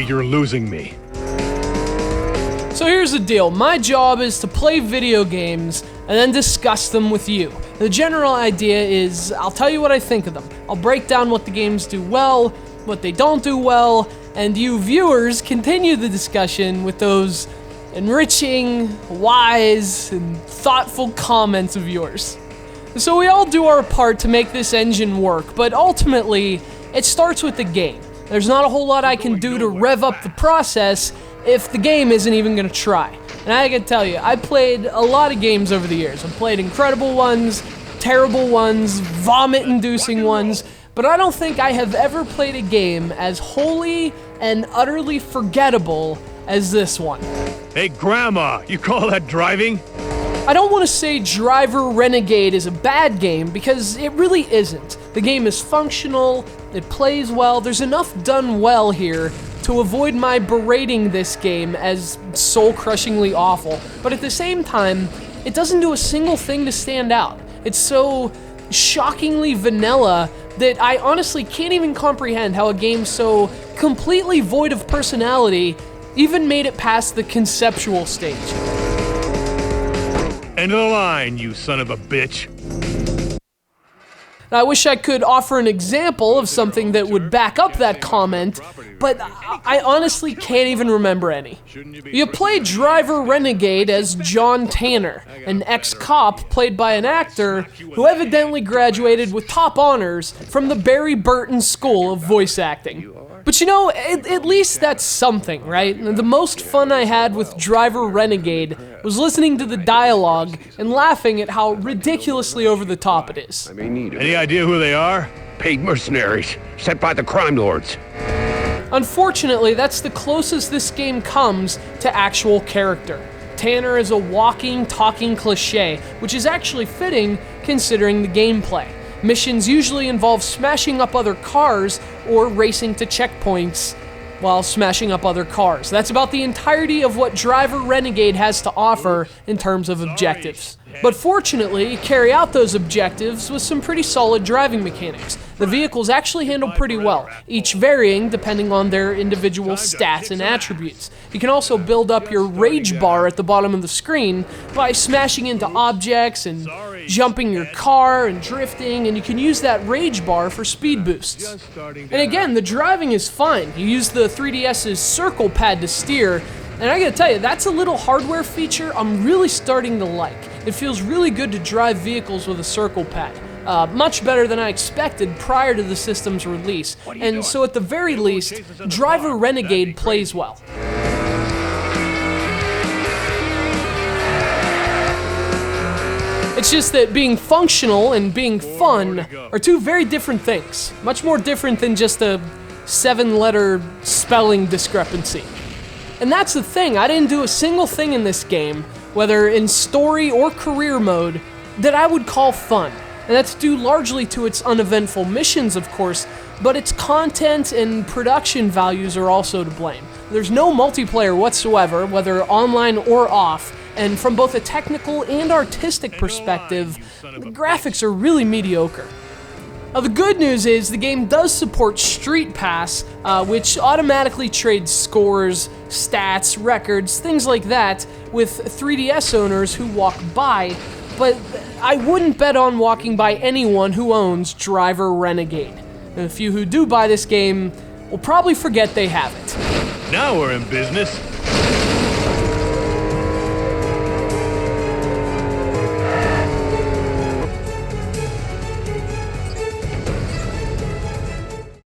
you're losing me. So here's the deal. My job is to play video games and then discuss them with you. The general idea is I'll tell you what I think of them. I'll break down what the games do well, what they don't do well, and you viewers continue the discussion with those enriching, wise, and thoughtful comments of yours. So we all do our part to make this engine work, but ultimately, it starts with the game. There's not a whole lot I can do to rev up the process if the game isn't even going to try. And I can tell you, I played a lot of games over the years. I've played incredible ones, terrible ones, vomit-inducing ones, but I don't think I have ever played a game as wholly and utterly forgettable as this one. Hey, Grandma, you call that driving? I don't want to say Driver Renegade is a bad game, because it really isn't. The game is functional, it plays well, there's enough done well here to avoid my berating this game as soul-crushingly awful. But at the same time, it doesn't do a single thing to stand out. It's so shockingly vanilla that I honestly can't even comprehend how a game so completely void of personality even made it past the conceptual stage. End of the line, you son of a bitch. I wish I could offer an example of something that would back up that comment, but I honestly can't even remember any. You play Driver Renegade as John Tanner, an ex-cop played by an actor who evidently graduated with top honors from the Barry Burton School of Voice Acting. But you know, at least that's something, right? The most fun I had with Driver Renegade was listening to the dialogue and laughing at how ridiculously over the top it is. Any idea who they are? Paid mercenaries, sent by the crime lords. Unfortunately, that's the closest this game comes to actual character. Tanner is a walking, talking cliche, which is actually fitting considering the gameplay. Missions usually involve smashing up other cars or racing to checkpoints while smashing up other cars. That's about the entirety of what Driver Renegade has to offer in terms of objectives. But fortunately, you carry out those objectives with some pretty solid driving mechanics. The vehicles actually handle pretty well, each varying depending on their individual stats and attributes. You can also build up your rage bar at the bottom of the screen by smashing into objects and jumping your car and drifting, and you can use that rage bar for speed boosts. And again, the driving is fine. You use the 3DS's circle pad to steer, and I gotta tell you, that's a little hardware feature I'm really starting to like. It feels really good to drive vehicles with a circle pad. Much better than I expected prior to the system's release. And so at the very least, Driver Renegade plays well. It's just that being functional and being fun are two very different things. Much more different than just a 7-letter spelling discrepancy. And that's the thing, I didn't do a single thing in this game, whether in story or career mode, that I would call fun. And that's due largely to its uneventful missions, of course, but its content and production values are also to blame. There's no multiplayer whatsoever, whether online or off, and from both a technical and artistic perspective, the graphics are really mediocre. Now, the good news is the game does support Street Pass, which automatically trades scores, stats, records, things like that with 3DS owners who walk by, but I wouldn't bet on walking by anyone who owns Driver Renegade. And the few who do buy this game will probably forget they have it. Now we're in business.